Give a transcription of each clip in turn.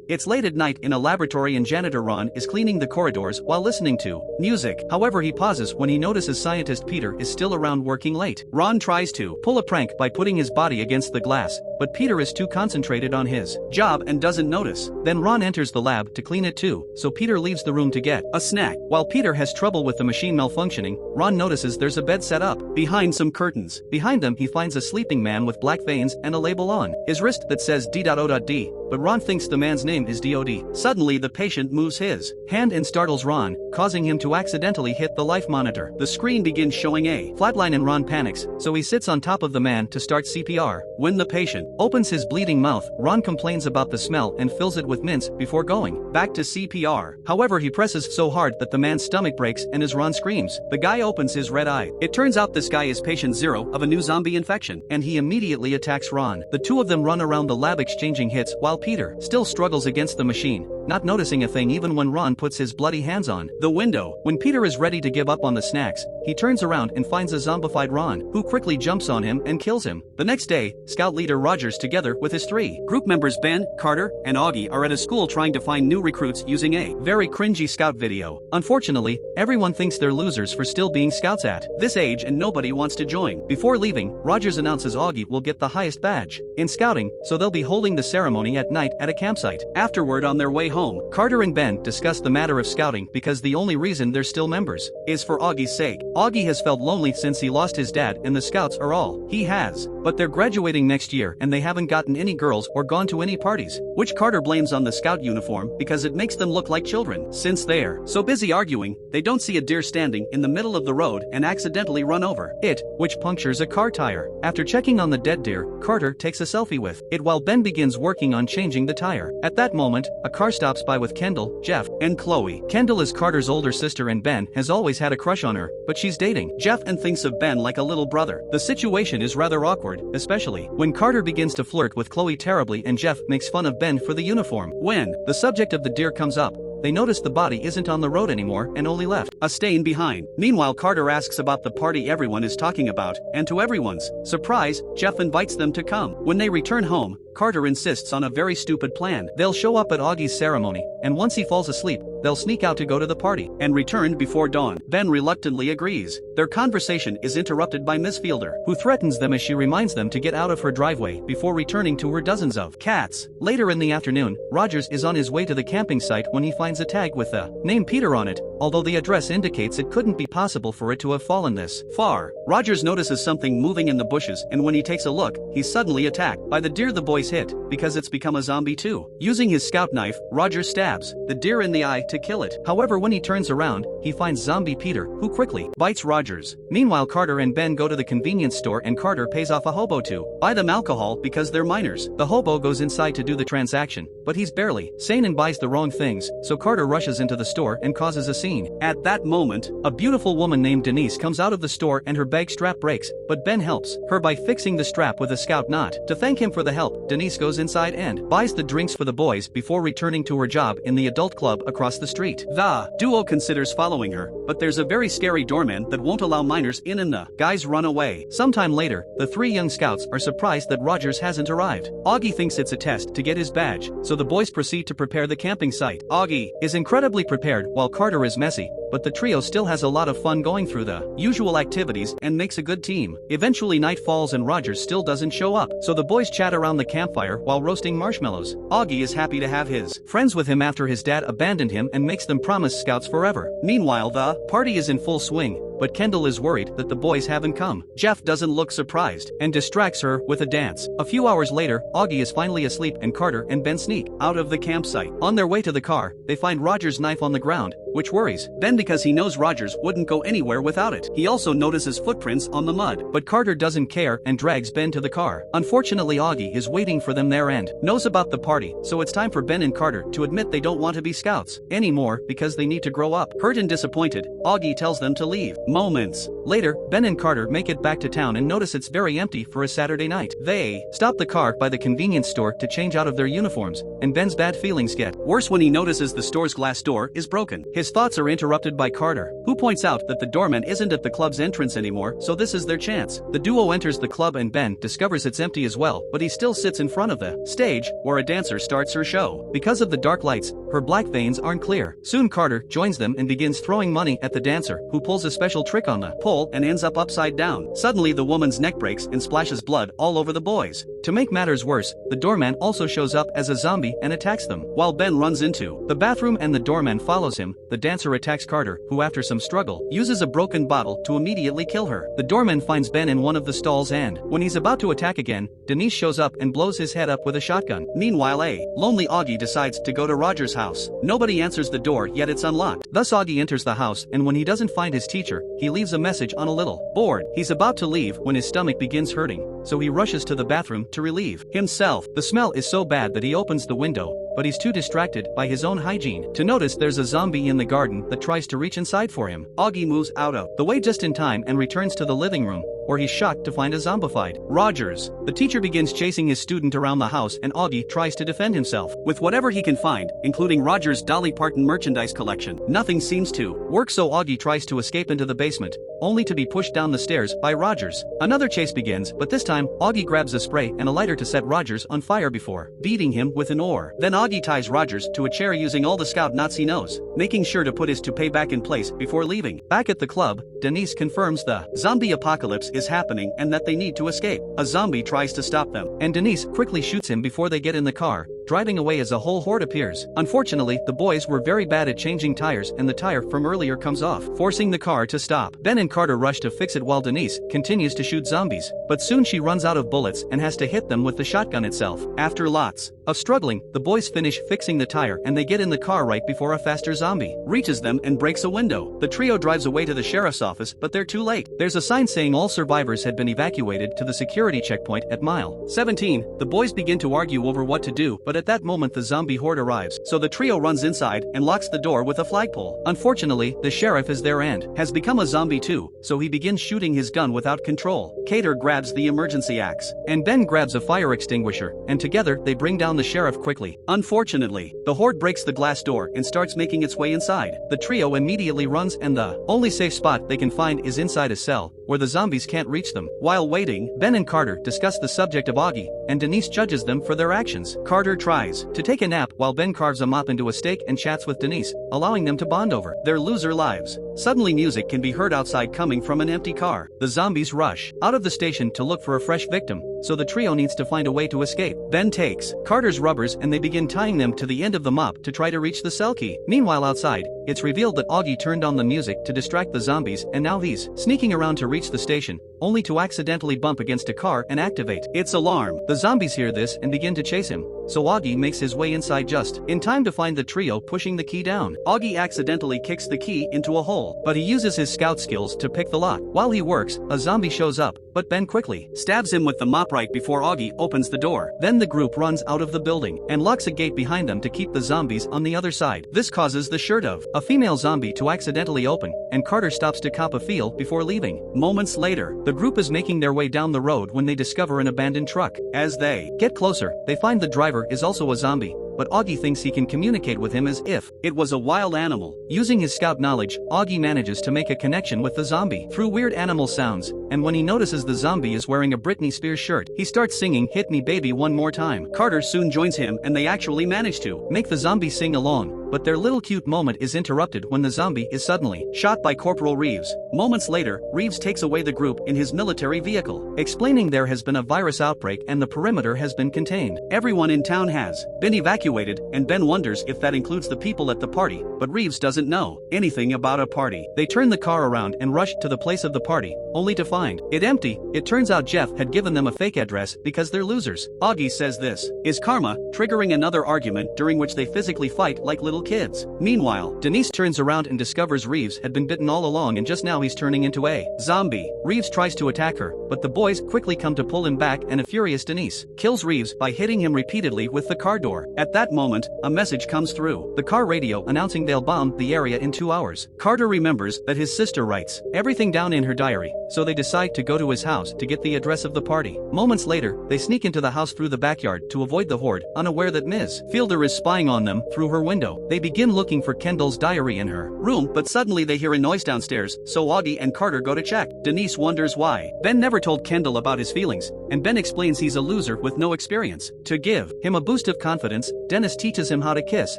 It's late at night in a laboratory and janitor Ron is cleaning the corridors while listening to music. However, he pauses when he notices scientist Peter is still around working late. Ron tries to pull a prank by putting his body against the glass, but Peter is too concentrated on his job and doesn't notice. Then Ron enters the lab to clean it too, so Peter leaves the room to get a snack. While Peter has trouble with the machine malfunctioning, Ron notices there's a bed set up behind some curtains. Behind them he finds a sleeping man with black veins and a label on his wrist that says D.O.D, but Ron thinks the man's name is D.O.D. Suddenly the patient moves his hand and startles Ron, causing him to accidentally hit the life monitor. The screen begins showing a flatline and Ron panics, so he sits on top of the man to start CPR. When the patient opens his bleeding mouth, Ron complains about the smell and fills it with mints before going back to CPR. However, he presses so hard that the man's stomach breaks, and as Ron screams, the guy opens his red eye. It turns out this guy is patient 0 of a new zombie infection, and he immediately attacks Ron. The two of them run around the lab exchanging hits while Peter still struggles against the machine, not noticing a thing even when Ron puts his bloody hands on the window. When Peter is ready to give up on the snacks, he turns around and finds a zombified Ron, who quickly jumps on him and kills him. The next day, Scout leader Rogers together with his 3 group members Ben, Carter, and Augie are at a school trying to find new recruits using a very cringy Scout video. Unfortunately, everyone thinks they're losers for still being Scouts at this age and nobody wants to join. Before leaving, Rogers announces Augie will get the highest badge in Scouting, so they'll be holding the ceremony at night at a campsite. Afterward, on their way home, Carter and Ben discuss the matter of Scouting because the only reason they're still members is for Augie's sake. Augie has felt lonely since he lost his dad and the Scouts are all he has, but they're graduating next year and they haven't gotten any girls or gone to any parties, which Carter blames on the Scout uniform because it makes them look like children. Since they're so busy arguing, they don't see a deer standing in the middle of the road and accidentally run over it, which punctures a car tire. After checking on the dead deer, Carter takes a selfie with it while Ben begins working on changing the tire. At that moment, a car stops by with Kendall, Jeff, and Chloe. Kendall is Carter's older sister and Ben has always had a crush on her, but she's dating Jeff and thinks of Ben like a little brother. The situation is rather awkward, especially when Carter begins to flirt with Chloe terribly and Jeff makes fun of Ben for the uniform. When the subject of the deer comes up, they notice the body isn't on the road anymore and only left a stain behind. Meanwhile, Carter asks about the party everyone is talking about, and to everyone's surprise, Jeff invites them to come. When they return home, Carter insists on a very stupid plan. They'll show up at Augie's ceremony, and once he falls asleep, they'll sneak out to go to the party and return before dawn. Ben reluctantly agrees. Their conversation is interrupted by Miss Fielder, who threatens them as she reminds them to get out of her driveway before returning to her dozens of cats. Later in the afternoon, Rogers is on his way to the camping site when he finds a tag with the name Peter on it, although the address indicates it couldn't be possible for it to have fallen this far. Rogers notices something moving in the bushes, and when he takes a look, he's suddenly attacked by the deer the boys hit, because it's become a zombie too. Using his scout knife, Rogers stabs the deer in the eye to kill it. However, when he turns around, he finds zombie Peter, who quickly bites Rogers. Meanwhile, Carter and Ben go to the convenience store and Carter pays off a hobo to buy them alcohol because they're minors. The hobo goes inside to do the transaction, but he's barely sane and buys the wrong things, so Carter rushes into the store and causes a scene. At that moment, a beautiful woman named Denise comes out of the store and her bag strap breaks, but Ben helps her by fixing the strap with a scout knot. To thank him for the help, Denise goes inside and buys the drinks for the boys before returning to her job in the adult club across the street. The duo considers following her, but there's a very scary doorman that won't allow minors in and the guys run away. Sometime later, the 3 young scouts are surprised that Rogers hasn't arrived. Augie thinks it's a test to get his badge, so the boys proceed to prepare the camping site. Augie is incredibly prepared while Carter is messy, but the trio still has a lot of fun going through the usual activities and makes a good team. Eventually night falls and Rogers still doesn't show up, so the boys chat around the campfire while roasting marshmallows. Augie is happy to have his friends with him after his dad abandoned him and makes them promise Scouts forever. Meanwhile, the party is in full swing, but Kendall is worried that the boys haven't come. Jeff doesn't look surprised and distracts her with a dance. A few hours later, Augie is finally asleep and Carter and Ben sneak out of the campsite. On their way to the car, they find Rogers' knife on the ground, which worries Ben because he knows Rogers wouldn't go anywhere without it. He also notices footprints on the mud, but Carter doesn't care and drags Ben to the car. Unfortunately, Augie is waiting for them there and knows about the party, so it's time for Ben and Carter to admit they don't want to be Scouts anymore because they need to grow up. Hurt and disappointed, Augie tells them to leave. Moments later, Ben and Carter make it back to town and notice it's very empty for a Saturday night. They stop the car by the convenience store to change out of their uniforms, and Ben's bad feelings get worse when he notices the store's glass door is broken. His his thoughts are interrupted by Carter, who points out that the doorman isn't at the club's entrance anymore, so this is their chance. The duo enters the club and Ben discovers it's empty as well, but he still sits in front of the stage, where a dancer starts her show. Because of the dark lights, her black veins aren't clear. Soon Carter joins them and begins throwing money at the dancer, who pulls a special trick on the pole and ends up upside down. Suddenly the woman's neck breaks and splashes blood all over the boys. To make matters worse, the doorman also shows up as a zombie and attacks them. While Ben runs into the bathroom and the doorman follows him, the dancer attacks Carter, who after some struggle, uses a broken bottle to immediately kill her. The doorman finds Ben in one of the stalls and, when he's about to attack again, Denise shows up and blows his head up with a shotgun. Meanwhile a lonely Augie decides to go to Roger's house. Nobody answers the door, yet it's unlocked. Thus Augie enters the house, and when he doesn't find his teacher, he leaves a message on a little board. He's about to leave when his stomach begins hurting, so he rushes to the bathroom to relieve himself. The smell is so bad that he opens the window, but he's too distracted by his own hygiene to notice there's a zombie in the garden that tries to reach inside for him. Augie moves out of the way just in time and returns to the living room, where he's shocked to find a zombified Rogers. The teacher begins chasing his student around the house and Augie tries to defend himself with whatever he can find, including Rogers' Dolly Parton merchandise collection. Nothing seems to work, so Augie tries to escape into the basement, only to be pushed down the stairs by Rogers. Another chase begins, but this time, Augie grabs a spray and a lighter to set Rogers on fire before beating him with an oar. Then Augie ties Rogers to a chair using all the Scout Nazi knows, making sure to put his toupee back in place before leaving. Back at the club, Denise confirms the zombie apocalypse is happening and that they need to escape. A zombie tries to stop them, and Denise quickly shoots him before they get in the car, driving away as a whole horde appears. Unfortunately, the boys were very bad at changing tires and the tire from earlier comes off, forcing the car to stop. Ben and Carter rush to fix it while Denise continues to shoot zombies, but soon she runs out of bullets and has to hit them with the shotgun itself. After lots of struggling, the boys finish fixing the tire and they get in the car right before a faster zombie reaches them and breaks a window. The trio drives away to the sheriff's office, but they're too late. There's a sign saying all survivors had been evacuated to the security checkpoint at mile 17. The boys begin to argue over what to do, but at that moment the zombie horde arrives, so the trio runs inside and locks the door with a flagpole. Unfortunately, the sheriff is there and has become a zombie too, so he begins shooting his gun without control. Cater grabs the emergency axe, and Ben grabs a fire extinguisher, and together they bring down the sheriff quickly. Unfortunately, the horde breaks the glass door and starts making its way inside. The trio immediately runs and the only safe spot they can find is inside a cell, where the zombies can't reach them. While waiting, Ben and Carter discuss the subject of Augie, and Denise judges them for their actions. Carter tries to take a nap while Ben carves a mop into a steak and chats with Denise, allowing them to bond over their loser lives. Suddenly music can be heard outside coming from an empty car. The zombies rush out of the station to look for a fresh victim, so the trio needs to find a way to escape. Ben takes Carter's rubbers and they begin tying them to the end of the mop to try to reach the cell key. Meanwhile outside, it's revealed that Augie turned on the music to distract the zombies and now he's sneaking around to reach the station, only to accidentally bump against a car and activate its alarm. The zombies hear this and begin to chase him, so Augie makes his way inside just in time to find the trio pushing the key down. Augie accidentally kicks the key into a hole, but he uses his scout skills to pick the lock. While he works, a zombie shows up, but Ben quickly stabs him with the mop right before Augie opens the door. Then the group runs out of the building and locks a gate behind them to keep the zombies on the other side. This causes the shirt of a female zombie to accidentally open, and Carter stops to cop a feel before leaving. Moments later, the group is making their way down the road when they discover an abandoned truck. As they get closer, they find the driver is also a zombie, but Augie thinks he can communicate with him as if it was a wild animal. Using his scout knowledge, Augie manages to make a connection with the zombie through weird animal sounds, and when he notices the zombie is wearing a Britney Spears shirt, he starts singing "Hit Me Baby One More Time." Carter soon joins him and they actually manage to make the zombie sing along, but their little cute moment is interrupted when the zombie is suddenly shot by Corporal Reeves. Moments later, Reeves takes away the group in his military vehicle, explaining there has been a virus outbreak and the perimeter has been contained. Everyone in town has been evacuated, and Ben wonders if that includes the people at the party, but Reeves doesn't know anything about a party. They turn the car around and rush to the place of the party, only to find it empty. It turns out Jeff had given them a fake address because they're losers. Augie says this is karma, triggering another argument during which they physically fight like little kids. Meanwhile, Denise turns around and discovers Reeves had been bitten all along and just now Chloe's turning into a zombie. Reeves tries to attack her, but the boys quickly come to pull him back and a furious Denise kills Reeves by hitting him repeatedly with the car door. At that moment, a message comes through the car radio announcing they'll bomb the area in 2 hours. Carter remembers that his sister writes everything down in her diary, so they decide to go to his house to get the address of the party. Moments later, they sneak into the house through the backyard to avoid the horde, unaware that Ms. Fielder is spying on them through her window. They begin looking for Kendall's diary in her room, but suddenly they hear a noise downstairs, so Augie and Carter go to check. Denise wonders why. Ben never told Kendall about his feelings, and Ben explains he's a loser with no experience. To give him a boost of confidence, Dennis teaches him how to kiss,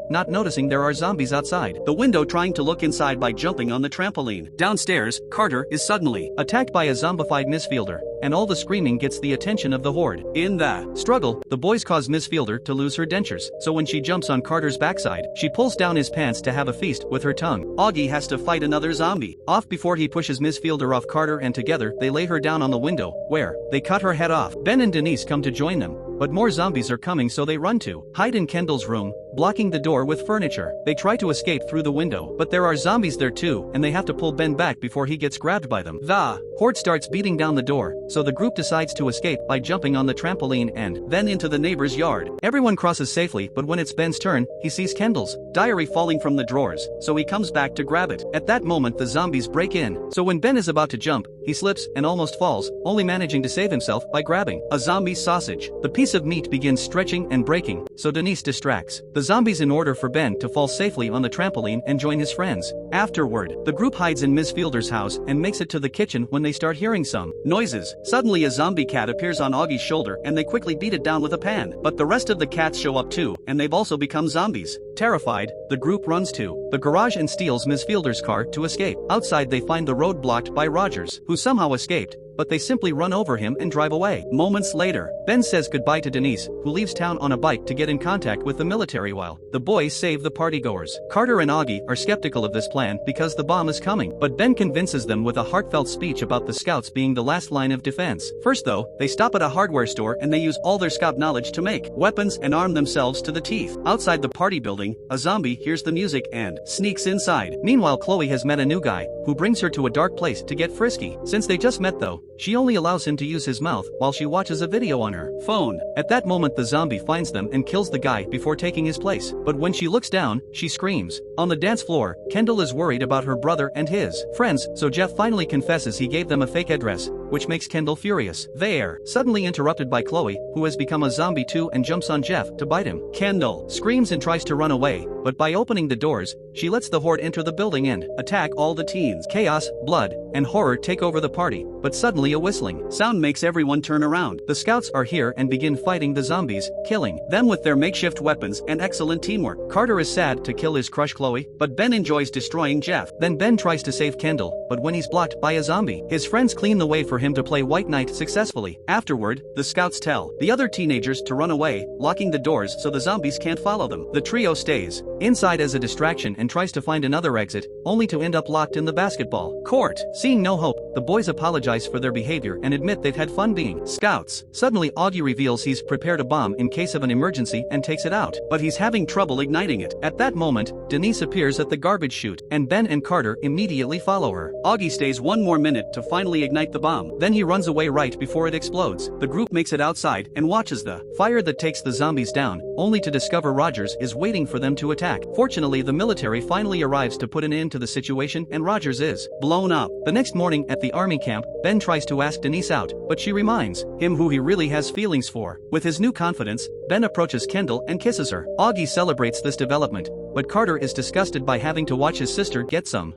not noticing there are zombies outside the window trying to look inside by jumping on the trampoline. Downstairs, Carter is suddenly attacked by a zombified Miss Fielder, and all the screaming gets the attention of the horde. In the struggle, the boys cause Miss Fielder to lose her dentures, so when she jumps on Carter's backside, she pulls down his pants to have a feast with her tongue. Augie has to fight another zombie off before he pushes Miss Fielder off Carter, and together they lay her down on the window, where they cut her head off. Ben and Denise come to join them, but more zombies are coming, so they run to hide in Kendall's room, blocking the door with furniture. They try to escape through the window, but there are zombies there too, and they have to pull Ben back before he gets grabbed by them. The horde starts beating down the door, so the group decides to escape by jumping on the trampoline and then into the neighbor's yard. Everyone crosses safely, but when it's Ben's turn, he sees Kendall's diary falling from the drawers, so he comes back to grab it. At that moment, the zombies break in, so when Ben is about to jump, he slips and almost falls, only managing to save himself by grabbing a zombie sausage. The piece of meat begins stretching and breaking, so Denise distracts the zombies in order for Ben to fall safely on the trampoline and join his friends. Afterward, the group hides in Miss Fielder's house and makes it to the kitchen when they start hearing some noises. Suddenly a zombie cat appears on Augie's shoulder and they quickly beat it down with a pan. But the rest of the cats show up too, and they've also become zombies. Terrified, the group runs to the garage and steals Miss Fielder's car to escape. Outside they find the road blocked by Rogers, who somehow escaped, but they simply run over him and drive away. Moments later, Ben says goodbye to Denise, who leaves town on a bike to get in contact with the military while the boys save the partygoers. Carter and Augie are skeptical of this plan because the bomb is coming, but Ben convinces them with a heartfelt speech about the scouts being the last line of defense. First though, they stop at a hardware store and they use all their scout knowledge to make weapons and arm themselves to the teeth. Outside the party building, a zombie hears the music and sneaks inside. Meanwhile, Chloe has met a new guy, who brings her to a dark place to get frisky. Since they just met though, she only allows him to use his mouth while she watches a video on her phone. At that moment the zombie finds them and kills the guy before taking his place. But when she looks down, she screams. On the dance floor, Kendall is worried about her brother and his friends, so Jeff finally confesses he gave them a fake address, which makes Kendall furious. They are suddenly interrupted by Chloe, who has become a zombie too and jumps on Jeff to bite him. Kendall screams and tries to run away, but by opening the doors, she lets the horde enter the building and attack all the teens. Chaos, blood, and horror take over the party, but suddenly a whistling sound makes everyone turn around. The scouts are here and begin fighting the zombies, killing them with their makeshift weapons and excellent teamwork. Carter is sad to kill his crush Chloe, but Ben enjoys destroying Jeff. Then Ben tries to save Kendall, but when he's blocked by a zombie, his friends clean the way for him to play White Knight successfully. Afterward, the scouts tell the other teenagers to run away, locking the doors so the zombies can't follow them. The trio stays inside as a distraction and tries to find another exit, only to end up locked in the basketball court. Seeing no hope, the boys apologize for their behavior and admit they've had fun being scouts. Suddenly Augie reveals he's prepared a bomb in case of an emergency and takes it out, but he's having trouble igniting it. At that moment, Denise appears at the garbage chute, and Ben and Carter immediately follow her. Augie stays one more minute to finally ignite the bomb, then he runs away right before it explodes. The group makes it outside and watches the fire that takes the zombies down, only to discover Rogers is waiting for them to attack. Fortunately, the military finally arrives to put an end to the situation and Rogers is blown up. The next morning at the army camp, Ben tries to ask Denise out, but she reminds him who he really has feelings for. With his new confidence, Ben approaches Kendall and kisses her. Augie celebrates this development, but Carter is disgusted by having to watch his sister get some